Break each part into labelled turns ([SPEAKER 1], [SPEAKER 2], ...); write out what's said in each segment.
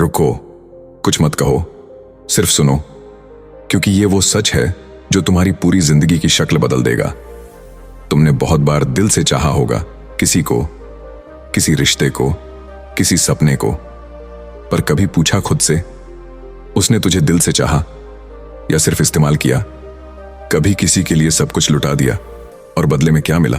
[SPEAKER 1] रुको, कुछ मत कहो, सिर्फ सुनो, क्योंकि ये वो सच है जो तुम्हारी पूरी जिंदगी की शक्ल बदल देगा। तुमने बहुत बार दिल से चाहा होगा किसी को, किसी रिश्ते को, किसी सपने को, पर कभी पूछा खुद से, उसने तुझे दिल से चाहा या सिर्फ इस्तेमाल किया? कभी किसी के लिए सब कुछ लुटा दिया और बदले में क्या मिला?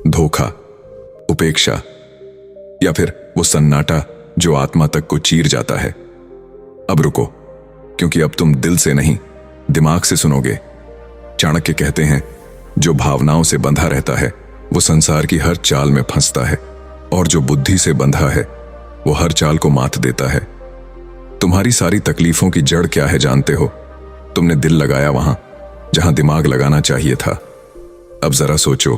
[SPEAKER 1] धोखा, उपेक्षा, या फिर वो सन्नाटा जो आत्मा तक को चीर जाता है? अब रुको, क्योंकि अब तुम दिल से नहीं, दिमाग से सुनोगे। चाणक्य कहते हैं, जो भावनाओं से बंधा रहता है वो संसार की हर चाल में फंसता है, और जो बुद्धि से बंधा है वो हर चाल को मात देता है। तुम्हारी सारी तकलीफों की जड़ क्या है जानते हो? तुमने दिल लगाया वहां जहां दिमाग लगाना चाहिए था। अब जरा सोचो,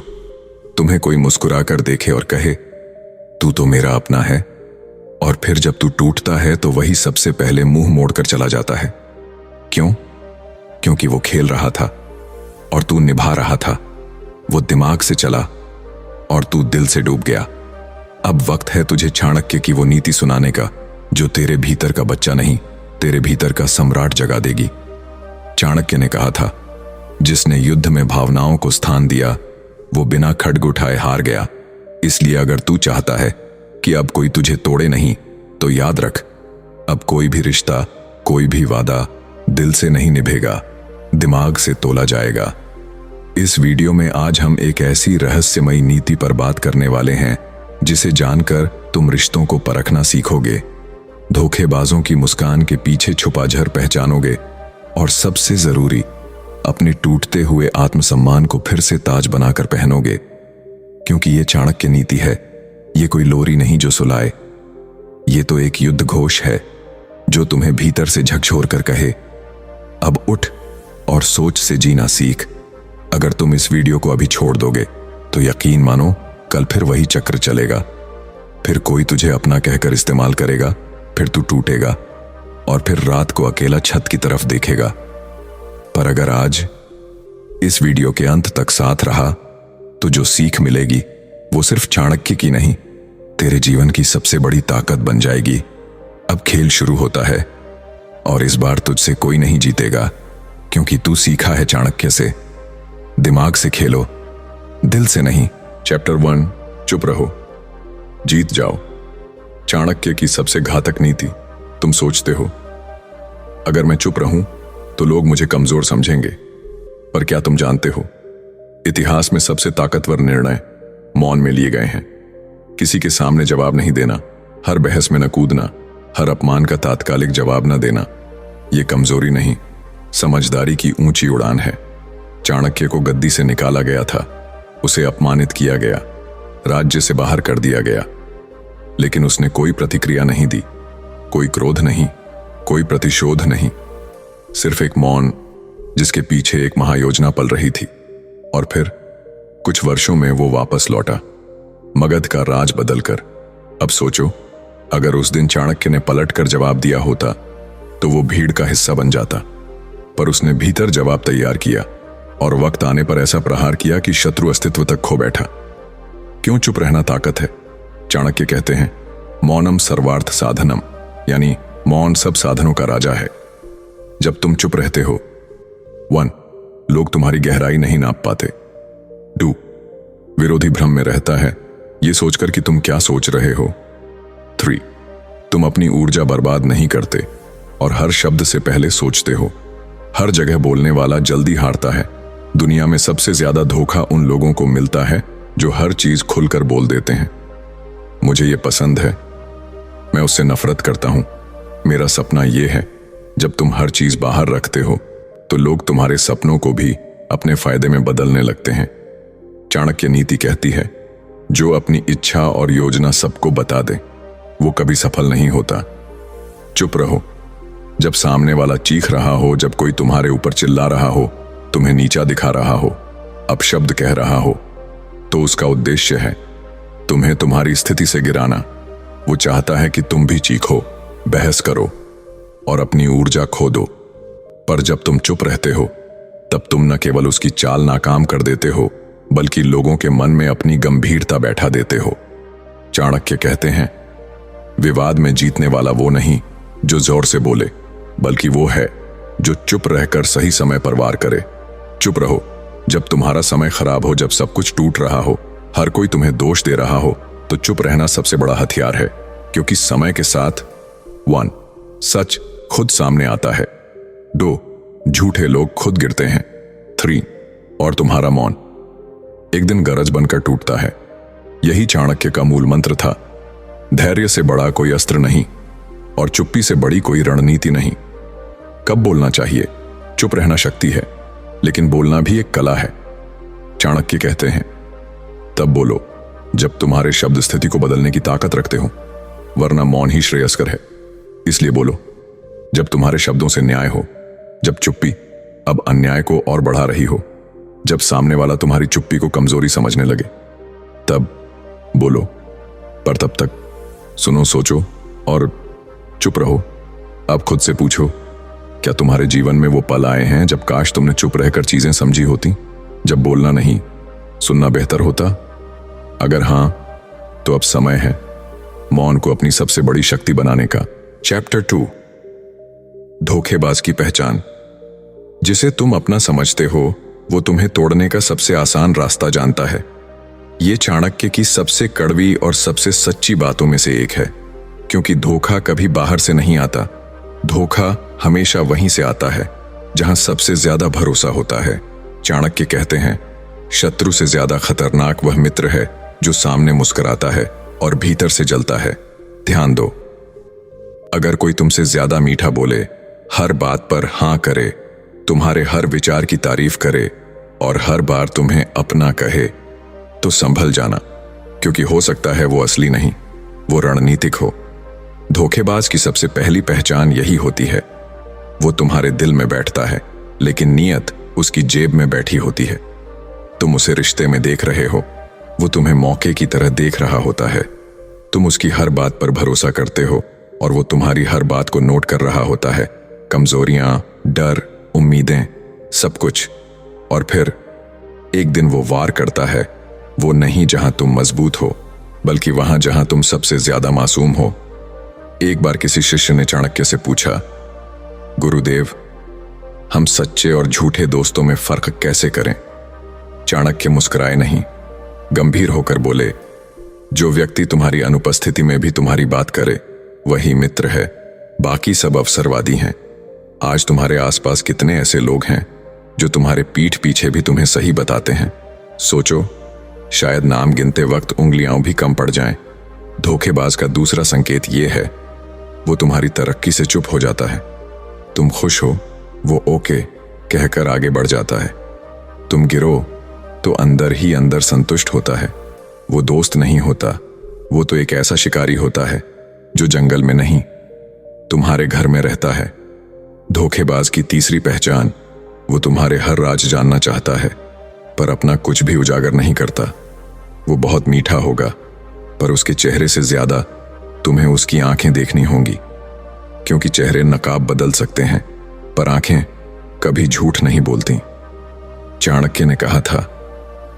[SPEAKER 1] तुम्हें कोई मुस्कुरा कर देखे और कहे, तू तो मेरा अपना है, और फिर जब तू टूटता है तो वही सबसे पहले मुंह मोड़कर चला जाता है। क्यों? क्योंकि वो खेल रहा था और तू निभा रहा था। वो दिमाग से चला और तू दिल से डूब गया। अब वक्त है तुझे चाणक्य की वो नीति सुनाने का जो तेरे भीतर का बच्चा नहीं, तेरे भीतर का सम्राट जगा देगी। चाणक्य ने कहा था, जिसने युद्ध में भावनाओं को स्थान दिया वो बिना खड्ग उठाए हार गया। इसलिए अगर तू चाहता है कि अब कोई तुझे तोड़े नहीं, तो याद रख, अब कोई भी रिश्ता, कोई भी वादा दिल से नहीं निभेगा, दिमाग से तोला जाएगा। इस वीडियो में आज हम एक ऐसी रहस्यमयी नीति पर बात करने वाले हैं जिसे जानकर तुम रिश्तों को परखना सीखोगे, धोखेबाजों की मुस्कान के पीछे छुपा झर पहचानोगे, और सबसे जरूरी, अपने टूटते हुए आत्मसम्मान को फिर से ताज बनाकर पहनोगे। क्योंकि ये चाणक्य नीति है, ये कोई लोरी नहीं जो सुलाए, ये तो एक युद्ध घोष है जो तुम्हें भीतर से झकझोर कर कहे, अब उठ और सोच से जीना सीख। अगर तुम इस वीडियो को अभी छोड़ दोगे तो यकीन मानो कल फिर वही चक्र चलेगा। फिर कोई तुझे अपना कहकर इस्तेमाल करेगा, फिर तू टूटेगा और फिर रात को अकेला छत की तरफ देखेगा। पर अगर आज इस वीडियो के अंत तक साथ रहा तो जो सीख मिलेगी वो सिर्फ चाणक्य की नहीं, तेरे जीवन की सबसे बड़ी ताकत बन जाएगी। अब खेल शुरू होता है और इस बार तुझसे कोई नहीं जीतेगा, क्योंकि तू सीखा है चाणक्य से। दिमाग से खेलो, दिल से नहीं। चैप्टर 1, चुप रहो, जीत जाओ। चाणक्य की सबसे घातक नीति। तुम सोचते हो, अगर मैं चुप रहूं तो लोग मुझे कमजोर समझेंगे, पर क्या तुम जानते हो, इतिहास में सबसे ताकतवर निर्णय मौन में लिए गए हैं। किसी के सामने जवाब नहीं देना, हर बहस में न कूदना, हर अपमान का तात्कालिक जवाब न देना, यह कमजोरी नहीं, समझदारी की ऊंची उड़ान है। चाणक्य को गद्दी से निकाला गया था, उसे अपमानित किया गया, राज्य से बाहर कर दिया गया, लेकिन उसने कोई प्रतिक्रिया नहीं दी, कोई क्रोध नहीं, कोई प्रतिशोध नहीं, सिर्फ एक मौन जिसके पीछे एक महायोजना पल रही थी। और फिर कुछ वर्षों में वो वापस लौटा, मगध का राज बदलकर। अब सोचो, अगर उस दिन चाणक्य ने पलट कर जवाब दिया होता तो वो भीड़ का हिस्सा बन जाता, पर उसने भीतर जवाब तैयार किया और वक्त आने पर ऐसा प्रहार किया कि शत्रु अस्तित्व तक खो बैठा। क्यों चुप रहना ताकत है? चाणक्य कहते हैं, मौनम सर्वार्थ साधनम, यानी मौन सब साधनों का राजा है। जब तुम चुप रहते हो, 1, लोग तुम्हारी गहराई नहीं नाप पाते। 2, विरोधी भ्रम में रहता है ये सोचकर कि तुम क्या सोच रहे हो। 3, तुम अपनी ऊर्जा बर्बाद नहीं करते और हर शब्द से पहले सोचते हो। हर जगह बोलने वाला जल्दी हारता है। दुनिया में सबसे ज्यादा धोखा उन लोगों को मिलता है जो हर चीज खुलकर बोल देते हैं। मुझे ये पसंद है, मैं उससे नफरत करता हूं। मेरा सपना यह है, जब तुम हर चीज बाहर रखते हो तो लोग तुम्हारे सपनों को भी अपने फायदे में बदलने लगते हैं। चाणक्य नीति कहती है, जो अपनी इच्छा और योजना सबको बता दे वो कभी सफल नहीं होता। चुप रहो, जब सामने वाला चीख रहा हो, जब कोई तुम्हारे ऊपर चिल्ला रहा हो, तुम्हें नीचा दिखा रहा हो, अपशब्द कह रहा हो, तो उसका उद्देश्य है तुम्हें तुम्हारी स्थिति से गिराना। वो चाहता है कि तुम भी चीखो, बहस करो और अपनी ऊर्जा खो दो। पर जब तुम चुप रहते हो तब तुम न केवल उसकी चाल नाकाम कर देते हो, बल्कि लोगों के मन में अपनी गंभीरता बैठा देते हो। चाणक्य कहते हैं, विवाद में जीतने वाला वो नहीं जो जोर से बोले, बल्कि वो है जो चुप रहकर सही समय पर वार करे। चुप रहो जब तुम्हारा समय खराब हो, जब सब कुछ टूट रहा हो, हर कोई तुम्हें दोष दे रहा हो, तो चुप रहना सबसे बड़ा हथियार है। क्योंकि समय के साथ 1 सच खुद सामने आता है, 2 झूठे लोग खुद गिरते हैं, 3 और तुम्हारा मौन एक दिन गरज बनकर टूटता है। यही चाणक्य का मूल मंत्र था। धैर्य से बड़ा कोई अस्त्र नहीं और चुप्पी से बड़ी कोई रणनीति नहीं। कब बोलना चाहिए? चुप रहना शक्ति है, लेकिन बोलना भी एक कला है। चाणक्य कहते हैं, तब बोलो जब तुम्हारे शब्द स्थिति को बदलने की ताकत रखते हो, वरना मौन ही श्रेयस्कर है। इसलिए बोलो जब तुम्हारे शब्दों से न्याय हो, जब चुप्पी अब अन्याय को और बढ़ा रही हो, जब सामने वाला तुम्हारी चुप्पी को कमजोरी समझने लगे, तब बोलो। पर तब तक सुनो, सोचो और चुप रहो। अब खुद से पूछो, क्या तुम्हारे जीवन में वो पल आए हैं जब काश तुमने चुप रहकर चीजें समझी होती, जब बोलना नहीं सुनना बेहतर होता? अगर हां, तो अब समय है मौन को अपनी सबसे बड़ी शक्ति बनाने का। चैप्टर 2 धोखेबाज की पहचान। जिसे तुम अपना समझते हो वो तुम्हें तोड़ने का सबसे आसान रास्ता जानता है। ये चाणक्य की सबसे कड़वी और सबसे सच्ची बातों में से एक है, क्योंकि धोखा कभी बाहर से नहीं आता। धोखा हमेशा वहीं से आता है जहां सबसे ज्यादा भरोसा होता है। चाणक्य कहते हैं, शत्रु से ज्यादा खतरनाक वह मित्र है जो सामने मुस्कुराता है और भीतर से जलता है। ध्यान दो, अगर कोई तुमसे ज्यादा मीठा बोले, हर बात पर हां करे, तुम्हारे हर विचार की तारीफ करे और हर बार तुम्हें अपना कहे, तो संभल जाना, क्योंकि हो सकता है वो असली नहीं, वो रणनीतिक हो। धोखेबाज की सबसे पहली पहचान यही होती है। वो तुम्हारे दिल में बैठता है, लेकिन नीयत उसकी जेब में बैठी होती है। तुम उसे रिश्ते में देख रहे हो, वो तुम्हें मौके की तरह देख रहा होता है। तुम उसकी हर बात पर भरोसा करते हो और वो तुम्हारी हर बात को नोट कर रहा होता है, कमजोरियां, डर, उम्मीदें, सब कुछ। और फिर एक दिन वो वार करता है, वो नहीं जहां तुम मजबूत हो, बल्कि वहां जहां तुम सबसे ज्यादा मासूम हो। एक बार किसी शिष्य ने चाणक्य से पूछा, गुरुदेव, हम सच्चे और झूठे दोस्तों में फर्क कैसे करें? चाणक्य मुस्कुराए नहीं, गंभीर होकर बोले, जो व्यक्ति तुम्हारी अनुपस्थिति में भी तुम्हारी बात करे वही मित्र है, बाकी सब अवसरवादी हैं। आज तुम्हारे आसपास कितने ऐसे लोग हैं जो तुम्हारे पीठ पीछे भी तुम्हें सही बताते हैं? सोचो, शायद नाम गिनते वक्त उंगलियां भी कम पड़ जाएं। धोखेबाज का दूसरा संकेत यह है, वो तुम्हारी तरक्की से चुप हो जाता है। तुम खुश हो, वो ओके कहकर आगे बढ़ जाता है। तुम गिरो तो अंदर ही अंदर संतुष्ट होता है। वो दोस्त नहीं होता, वो तो एक ऐसा शिकारी होता है जो जंगल में नहीं, तुम्हारे घर में रहता है। धोखेबाज की तीसरी पहचान, वो तुम्हारे हर राज जानना चाहता है, पर अपना कुछ भी उजागर नहीं करता। वो बहुत मीठा होगा, पर उसके चेहरे से ज्यादा तुम्हें उसकी आंखें देखनी होंगी, क्योंकि चेहरे नकाब बदल सकते हैं, पर आंखें कभी झूठ नहीं बोलती। चाणक्य ने कहा था,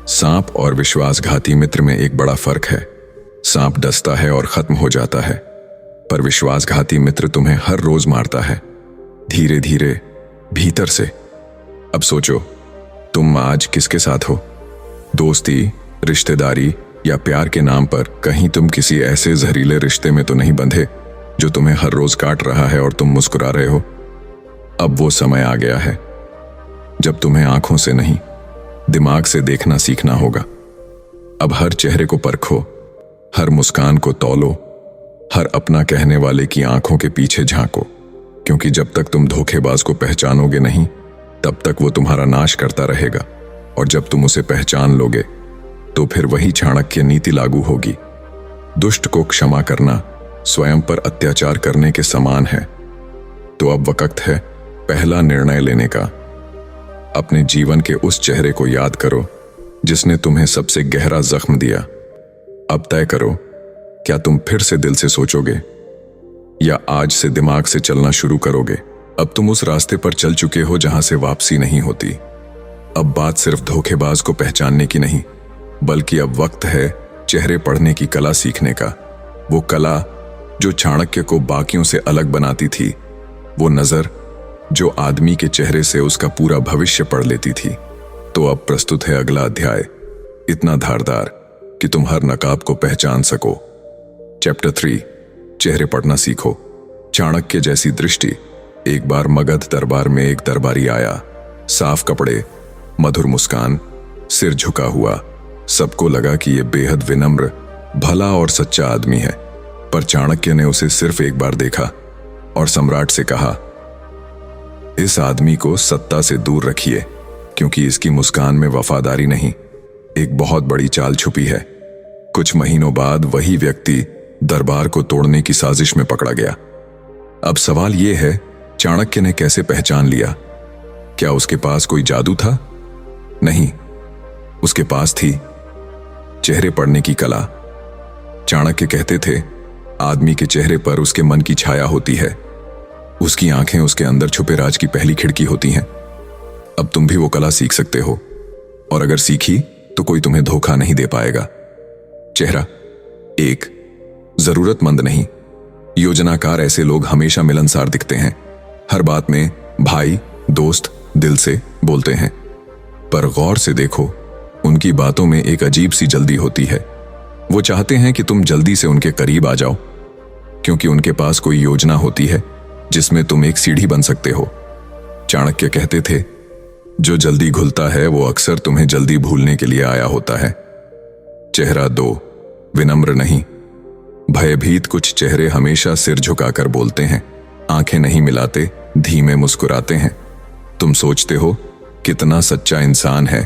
[SPEAKER 1] सांप और विश्वासघाती मित्र में एक बड़ा फर्क है। सांप डसता है और खत्म हो जाता है, पर विश्वासघाती मित्र तुम्हें हर रोज मारता है, धीरे धीरे, भीतर से। अब सोचो, तुम आज किसके साथ हो? दोस्ती, रिश्तेदारी या प्यार के नाम पर कहीं तुम किसी ऐसे जहरीले रिश्ते में तो नहीं बंधे जो तुम्हें हर रोज काट रहा है और तुम मुस्कुरा रहे हो? अब वो समय आ गया है जब तुम्हें आंखों से नहीं, दिमाग से देखना सीखना होगा। अब हर चेहरे को परखो, हर मुस्कान को तौलो, हर अपना कहने वाले की आंखों के पीछे झांको, क्योंकि जब तक तुम धोखेबाज को पहचानोगे नहीं, तब तक वो तुम्हारा नाश करता रहेगा। और जब तुम उसे पहचान लोगे, तो फिर वही चाणक्य नीति लागू होगी। दुष्ट को क्षमा करना स्वयं पर अत्याचार करने के समान है। तो अब वक्त है पहला निर्णय लेने का। अपने जीवन के उस चेहरे को याद करो जिसने तुम्हें सबसे गहरा जख्म दिया। अब तय करो, क्या तुम फिर से दिल से सोचोगे या आज से दिमाग से चलना शुरू करोगे? अब तुम उस रास्ते पर चल चुके हो जहां से वापसी नहीं होती। अब बात सिर्फ धोखेबाज को पहचानने की नहीं, बल्कि अब वक्त है चेहरे पढ़ने की कला सीखने का। वो कला जो चाणक्य को बाकियों से अलग बनाती थी, वो नजर जो आदमी के चेहरे से उसका पूरा भविष्य पढ़ लेती थी। तो अब प्रस्तुत है अगला अध्याय, इतना धारदार कि तुम हर नकाब को पहचान सको। चैप्टर 3, चेहरे पढ़ना सीखो। चाणक्य जैसी दृष्टि। एक बार मगध दरबार में एक दरबारी आया, साफ कपड़े, मधुर मुस्कान, सिर झुका हुआ। सबको लगा कि यह बेहद विनम्र, भला और सच्चा आदमी है। पर चाणक्य ने उसे सिर्फ एक बार देखा और सम्राट से कहा, इस आदमी को सत्ता से दूर रखिए, क्योंकि इसकी मुस्कान में वफादारी नहीं, एक बहुत बड़ी चाल छुपी है। कुछ महीनों बाद वही व्यक्ति दरबार को तोड़ने की साजिश में पकड़ा गया। अब सवाल यह है, चाणक्य ने कैसे पहचान लिया? क्या उसके पास कोई जादू था? नहीं, उसके पास थी चेहरे पढ़ने की कला। चाणक्य कहते थे, आदमी के चेहरे पर उसके मन की छाया होती है, उसकी आंखें उसके अंदर छुपे राज की पहली खिड़की होती हैं। अब तुम भी वो कला सीख सकते हो, और अगर सीखी तो कोई तुम्हें धोखा नहीं दे पाएगा। चेहरा। 1, जरूरतमंद नहीं, योजनाकार ऐसे लोग हमेशा मिलनसार दिखते हैं, हर बात में भाई, दोस्त, दिल से बोलते हैं। पर गौर से देखो, उनकी बातों में एक अजीब सी जल्दी होती है। वो चाहते हैं कि तुम जल्दी से उनके करीब आ जाओ, क्योंकि उनके पास कोई योजना होती है जिसमें तुम एक सीढ़ी बन सकते हो। चाणक्य कहते थे, जो जल्दी घुलता है वो अक्सर तुम्हें जल्दी भूलने के लिए आया होता है। चेहरा 2, विनम्र नहीं, भयभीत कुछ चेहरे हमेशा सिर झुकाकर बोलते हैं, आंखें नहीं मिलाते, धीमे मुस्कुराते हैं। तुम सोचते हो कितना सच्चा इंसान है,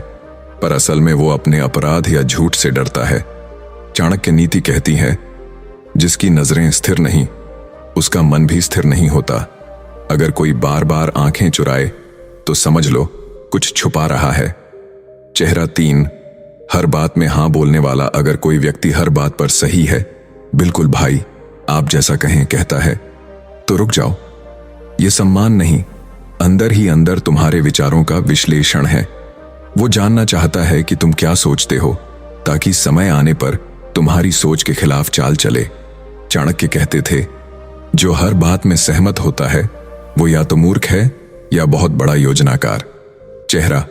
[SPEAKER 1] पर असल में वो अपने अपराध या झूठ से डरता है। चाणक्य नीति कहती है, जिसकी नजरें स्थिर नहीं, उसका मन भी स्थिर नहीं होता। अगर कोई बार बार आंखें चुराए तो समझ लो कुछ छुपा रहा है। चेहरा 3, हर बात में हां बोलने वाला। अगर कोई व्यक्ति हर बात पर सही है, बिल्कुल भाई आप जैसा कहें कहता है, तो रुक जाओ। यह सम्मान नहीं, अंदर ही अंदर तुम्हारे विचारों का विश्लेषण है। वो जानना चाहता है कि तुम क्या सोचते हो, ताकि समय आने पर तुम्हारी सोच के खिलाफ चाल चले। चाणक्य कहते थे, जो हर बात में सहमत होता है वो या तो मूर्ख है या बहुत बड़ा योजनाकार। चेहरा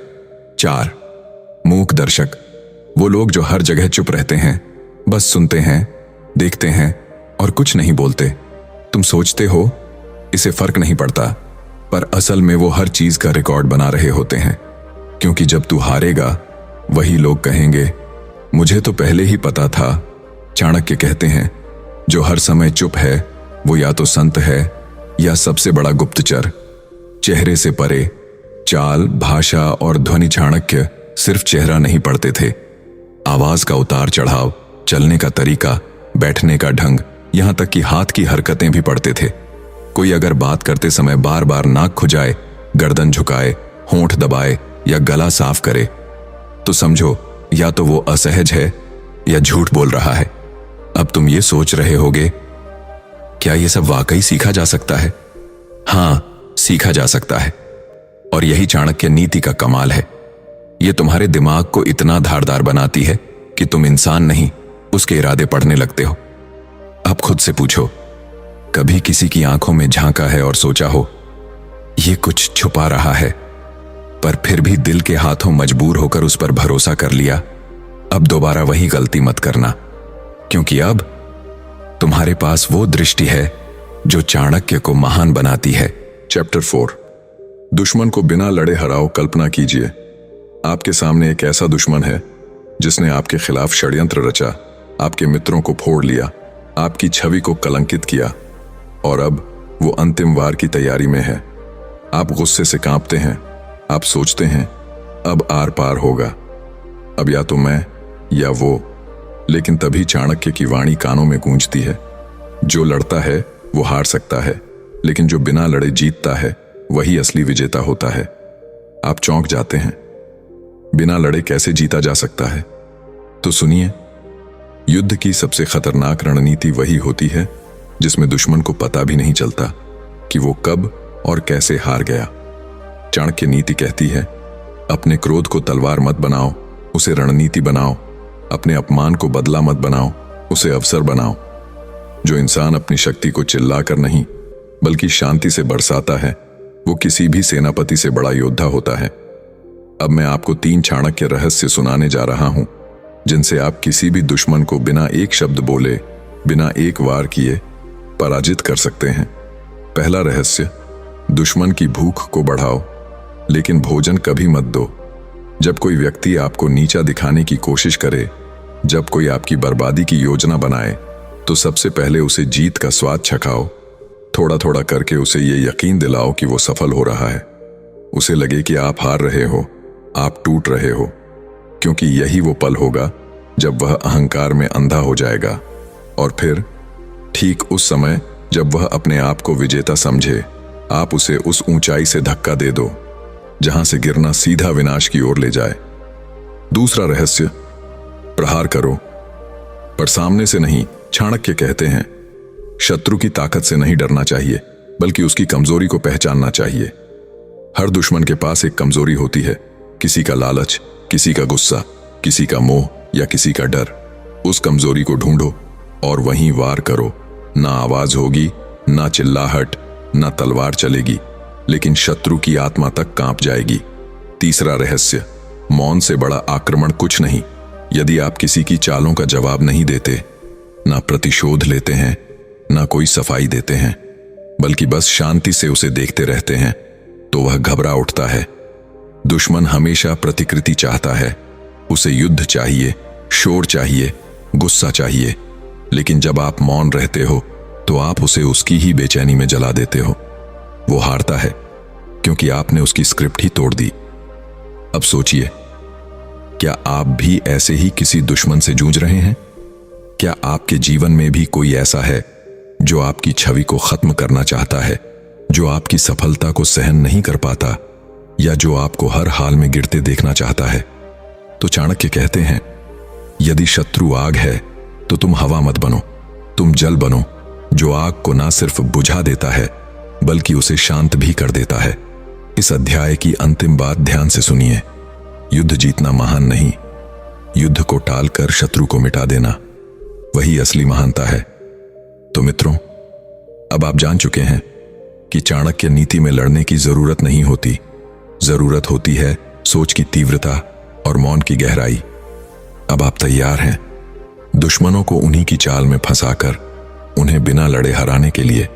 [SPEAKER 1] 4, मूक दर्शक। वो लोग जो हर जगह चुप रहते हैं, बस सुनते हैं, देखते हैं और कुछ नहीं बोलते। तुम सोचते हो इसे फर्क नहीं पड़ता, पर असल में वो हर चीज का रिकॉर्ड बना रहे होते हैं, क्योंकि जब तू हारेगा वही लोग कहेंगे, मुझे तो पहले ही पता था। चाणक्य कहते हैं, जो हर समय चुप है वो या तो संत है या सबसे बड़ा गुप्तचर। चेहरे से परे, चाल, भाषा और ध्वनि। चाणक्य सिर्फ चेहरा नहीं पढ़ते थे, आवाज का उतार चढ़ाव, चलने का तरीका, बैठने का ढंग, यहां तक कि हाथ की हरकतें भी पढ़ते थे। कोई अगर बात करते समय बार बार नाक खुजाए, गर्दन झुकाए, होंठ दबाए या गला साफ करे, तो समझो या तो वो असहज है या झूठ बोल रहा है। अब तुम ये सोच रहे होगे, क्या ये सब वाकई सीखा जा सकता है? हां, सीखा जा सकता है, और यही चाणक्य नीति का कमाल है। ये तुम्हारे दिमाग को इतना धारदार बनाती है कि तुम इंसान नहीं, उसके इरादे पढ़ने लगते हो। अब खुद से पूछो, कभी किसी की आंखों में झांका है और सोचा हो ये कुछ छुपा रहा है, पर फिर भी दिल के हाथों मजबूर होकर उस पर भरोसा कर लिया? अब दोबारा वही गलती मत करना, क्योंकि अब तुम्हारे पास वो दृष्टि है जो चाणक्य को महान बनाती है। चैप्टर 4, दुश्मन को बिना लड़े हराओ। कल्पना कीजिए, आपके सामने एक ऐसा दुश्मन है जिसने आपके खिलाफ षड्यंत्र रचा, आपके मित्रों को फोड़ लिया, आपकी छवि को कलंकित किया, और अब वो अंतिम वार की तैयारी में है। आप गुस्से से कांपते हैं, आप सोचते हैं अब आर पार होगा, अब या तो मैं या वो। लेकिन तभी चाणक्य की वाणी कानों में गूंजती है, जो लड़ता है वो हार सकता है, लेकिन जो बिना लड़े जीतता है वही असली विजेता होता है। आप चौंक जाते हैं, बिना लड़े कैसे जीता जा सकता है? तो सुनिए, युद्ध की सबसे खतरनाक रणनीति वही होती है जिसमें दुश्मन को पता भी नहीं चलता कि वो कब और कैसे हार गया। चाणक्य नीति कहती है, अपने क्रोध को तलवार मत बनाओ, उसे रणनीति बनाओ। अपने अपमान को बदला मत बनाओ, उसे अवसर बनाओ। जो इंसान अपनी शक्ति को चिल्लाकर नहीं बल्कि शांति से बरसाता है, वो किसी भी सेनापति से बड़ा योद्धा होता है। अब मैं आपको 3 चाणक्य रहस्य सुनाने जा रहा हूं, जिनसे आप किसी भी दुश्मन को बिना एक शब्द बोले, बिना एक वार किए पराजित कर सकते हैं। पहला रहस्य, दुश्मन की भूख को बढ़ाओ लेकिन भोजन कभी मत दो। जब कोई व्यक्ति आपको नीचा दिखाने की कोशिश करे, जब कोई आपकी बर्बादी की योजना बनाए, तो सबसे पहले उसे जीत का स्वाद चखाओ। थोड़ा थोड़ा करके उसे ये यकीन दिलाओ कि वो सफल हो रहा है। उसे लगे कि आप हार रहे हो, आप टूट रहे हो, क्योंकि यही वो पल होगा जब वह अहंकार में अंधा हो जाएगा। और फिर ठीक उस समय जब वह अपने आप को विजेता समझे, आप उसे उस ऊंचाई से धक्का दे दो जहां से गिरना सीधा विनाश की ओर ले जाए। दूसरा रहस्य, प्रहार करो पर सामने से नहीं। चाणक्य कहते हैं, शत्रु की ताकत से नहीं डरना चाहिए बल्कि उसकी कमजोरी को पहचानना चाहिए। हर दुश्मन के पास एक कमजोरी होती है, किसी का लालच, किसी का गुस्सा, किसी का मोह या किसी का डर। उस कमजोरी को ढूंढो और वहीं वार करो। ना आवाज होगी, ना चिल्लाहट, ना तलवार चलेगी, लेकिन शत्रु की आत्मा तक कांप जाएगी। तीसरा रहस्य, मौन से बड़ा आक्रमण कुछ नहीं। यदि आप किसी की चालों का जवाब नहीं देते, ना प्रतिशोध लेते हैं, ना कोई सफाई देते हैं, बल्कि बस शांति से उसे देखते रहते हैं, तो वह घबरा उठता है। दुश्मन हमेशा प्रतिकृति चाहता है। उसे युद्ध चाहिए, शोर चाहिए, गुस्सा चाहिए। लेकिन जब आप मौन रहते हो तो आप उसे उसकी ही बेचैनी में जला देते हो। वो हारता है क्योंकि आपने उसकी स्क्रिप्ट ही तोड़ दी। अब सोचिए, क्या आप भी ऐसे ही किसी दुश्मन से जूझ रहे हैं? क्या आपके जीवन में भी कोई ऐसा है जो आपकी छवि को खत्म करना चाहता है, जो आपकी सफलता को सहन नहीं कर पाता, या जो आपको हर हाल में गिरते देखना चाहता है? तो चाणक्य कहते हैं, यदि शत्रु आग है तो तुम हवा मत बनो, तुम जल बनो, जो आग को ना सिर्फ बुझा देता है बल्कि उसे शांत भी कर देता है। इस अध्याय की अंतिम बात ध्यान से सुनिए। युद्ध जीतना महान नहीं, युद्ध को टालकर शत्रु को मिटा देना, वही असली महानता है। तो मित्रों, अब आप जान चुके हैं कि चाणक्य नीति में लड़ने की जरूरत नहीं होती। जरूरत होती है सोच की तीव्रता और मौन की गहराई। अब आप तैयार हैं दुश्मनों को उन्हीं की चाल में फंसाकर उन्हें बिना लड़े हराने के लिए?